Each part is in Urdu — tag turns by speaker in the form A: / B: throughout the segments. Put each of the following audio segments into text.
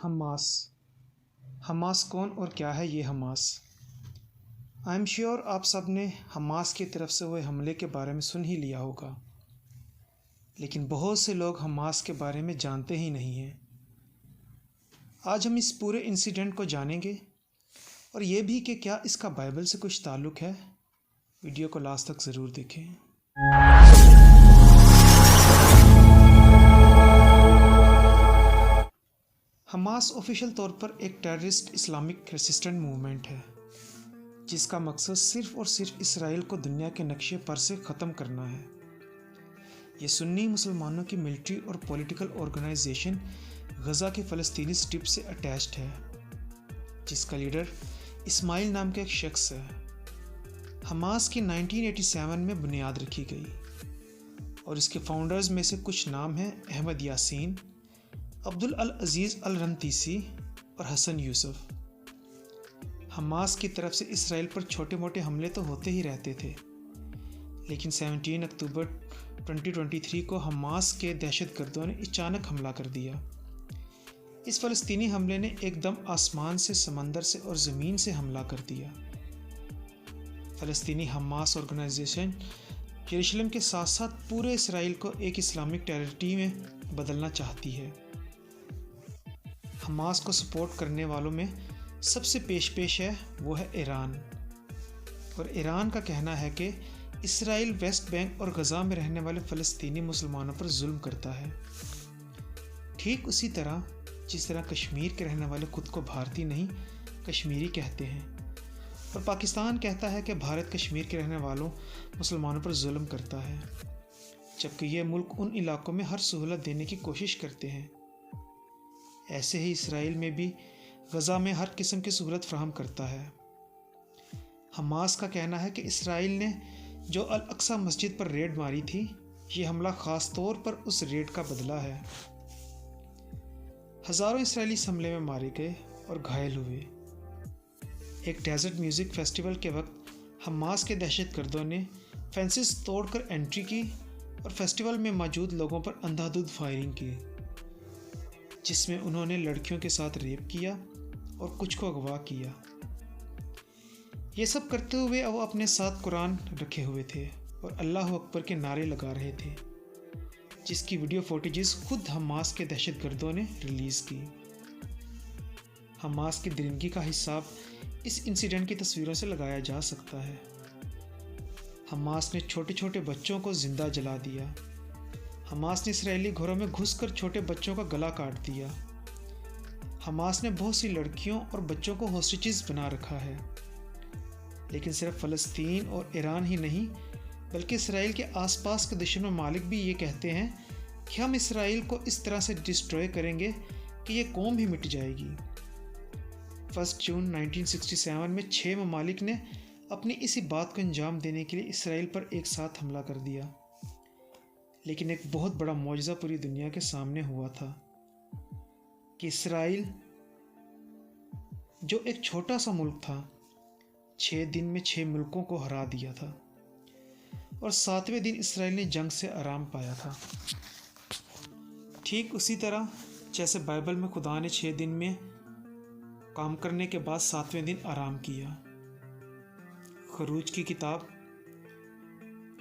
A: حماس حماس کون اور کیا ہے یہ حماس؟ آئی ایم شیور آپ سب نے حماس کی طرف سے ہوئے حملے کے بارے میں سن ہی لیا ہوگا، لیکن بہت سے لوگ حماس کے بارے میں جانتے ہی نہیں ہیں۔ آج ہم اس پورے انسیڈنٹ کو جانیں گے اور یہ بھی کہ کیا اس کا بائبل سے کچھ تعلق ہے۔ ویڈیو کو لاسٹ تک ضرور دیکھیں۔ حماس آفیشیل طور پر ایک ٹیررسٹ اسلامک ریسسٹنٹ موومنٹ ہے جس کا مقصد صرف اور صرف اسرائیل کو دنیا کے نقشے پر سے ختم کرنا ہے۔ یہ سنی مسلمانوں کی ملٹری اور پولیٹیکل آرگنائزیشن غزہ کے فلسطینی سٹرپ سے اٹیچڈ ہے، جس کا لیڈر اسماعیل نام کا ایک شخص ہے۔ حماس کی 1987 میں بنیاد رکھی گئی اور اس کے فاؤنڈرز میں سے کچھ نام ہیں: احمد یاسین، عبدالعزیز الرنتیسی اور حسن یوسف۔ حماس کی طرف سے اسرائیل پر چھوٹے موٹے حملے تو ہوتے ہی رہتے تھے، لیکن 17 اکتوبر 2023 کو حماس کے دہشت گردوں نے اچانک حملہ کر دیا۔ اس فلسطینی حملے نے ایک دم آسمان سے، سمندر سے اور زمین سے حملہ کر دیا۔ فلسطینی حماس آرگنائزیشن یروشلم کے ساتھ ساتھ پورے اسرائیل کو ایک اسلامک ٹیریٹری میں بدلنا چاہتی ہے۔ حماس کو سپورٹ کرنے والوں میں سب سے پیش ہے وہ ہے ایران، اور ایران کا کہنا ہے کہ اسرائیل ویسٹ بینک اور غزہ میں رہنے والے فلسطینی مسلمانوں پر ظلم کرتا ہے، ٹھیک اسی طرح جس طرح کشمیر کے رہنے والے خود کو بھارتی نہیں کشمیری کہتے ہیں، اور پاکستان کہتا ہے کہ بھارت کشمیر کے رہنے والوں مسلمانوں پر ظلم کرتا ہے، جبکہ یہ ملک ان علاقوں میں ہر سہولت دینے کی کوشش کرتے ہیں۔ ایسے ہی اسرائیل میں بھی غزہ میں ہر قسم کی سہولت فراہم کرتا ہے۔ حماس کا کہنا ہے کہ اسرائیل نے جو الاقصی مسجد پر ریڈ ماری تھی، یہ حملہ خاص طور پر اس ریڈ کا بدلہ ہے۔ ہزاروں اسرائیلی اس حملے میں مارے گئے اور گھائل ہوئے۔ ایک ڈیزرٹ میوزک فیسٹیول کے وقت حماس کے دہشت گردوں نے فینسز توڑ کر انٹری کی اور فیسٹیول میں موجود لوگوں پر اندھا دھند فائرنگ کی، جس میں انہوں نے لڑکیوں کے ساتھ ریپ کیا اور کچھ کو اغوا کیا۔ یہ سب کرتے ہوئے وہ اپنے ساتھ قرآن رکھے ہوئے تھے اور اللہ اکبر کے نعرے لگا رہے تھے، جس کی ویڈیو فوٹیجز خود حماس کے دہشت گردوں نے ریلیز کی۔ حماس کی درندگی کا حساب اس انسیڈنٹ کی تصویروں سے لگایا جا سکتا ہے۔ حماس نے چھوٹے چھوٹے بچوں کو زندہ جلا دیا۔ حماس نے اسرائیلی گھروں میں گھس کر چھوٹے بچوں کا گلا کاٹ دیا۔ حماس نے بہت سی لڑکیوں اور بچوں کو ہوسٹیجز بنا رکھا ہے۔ لیکن صرف فلسطین اور ایران ہی نہیں، بلکہ اسرائیل کے آس پاس کے دشمن ممالک بھی یہ کہتے ہیں کہ ہم اسرائیل کو اس طرح سے ڈسٹروائے کریں گے کہ یہ قوم ہی مٹ جائے گی۔ 1 جون 1967 میں 6 ممالک نے اپنی اسی بات کو انجام دینے کے لیے اسرائیل پر ایک ساتھ حملہ کر دیا، لیکن ایک بہت بڑا معجزہ پوری دنیا کے سامنے ہوا تھا کہ اسرائیل، جو ایک چھوٹا سا ملک تھا، 6 دن میں 6 ملکوں کو ہرا دیا تھا، اور 7ویں دن اسرائیل نے جنگ سے آرام پایا تھا۔ ٹھیک اسی طرح جیسے بائبل میں خدا نے 6 دن میں کام کرنے کے بعد 7ویں دن آرام کیا۔ خروج کی کتاب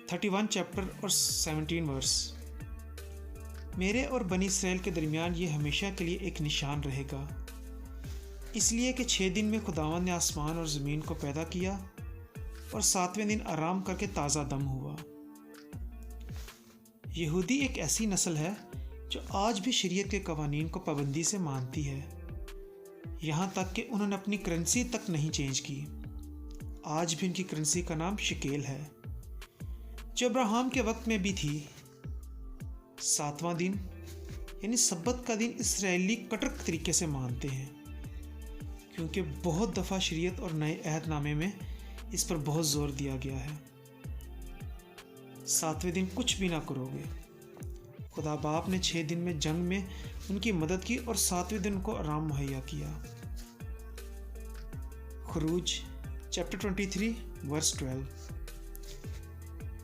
A: 31 چیپٹر اور 17 ورس: میرے اور بنی اسرائیل کے درمیان یہ ہمیشہ کے لیے ایک نشان رہے گا، اس لیے کہ 6 دن میں خداوند نے آسمان اور زمین کو پیدا کیا اور 7ویں دن آرام کر کے تازہ دم ہوا۔ یہودی ایک ایسی نسل ہے جو آج بھی شریعت کے قوانین کو پابندی سے مانتی ہے، یہاں تک کہ انہوں نے اپنی کرنسی تک نہیں چینج کی۔ آج بھی ان کی کرنسی کا نام شکیل ہے، جو ابراہیم کے وقت میں بھی تھی۔ 7واں دن یعنی سبت کا دن اسرائیلی کٹر طریقے سے مانتے ہیں، کیونکہ بہت دفعہ شریعت اور نئے عہد نامے میں اس پر بہت زور دیا گیا ہے۔ 7ویں دن کچھ بھی نہ کرو گے۔ خدا باپ نے 6 دن میں جنگ میں ان کی مدد کی اور 7ویں دن کو آرام مہیا کیا۔ خروج چیپٹر 23 ورس 12: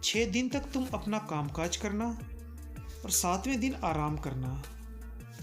A: 6 دن تک تم اپنا کام کاج کرنا اور 7ویں دن آرام کرنا،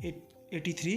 A: 83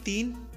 A: 3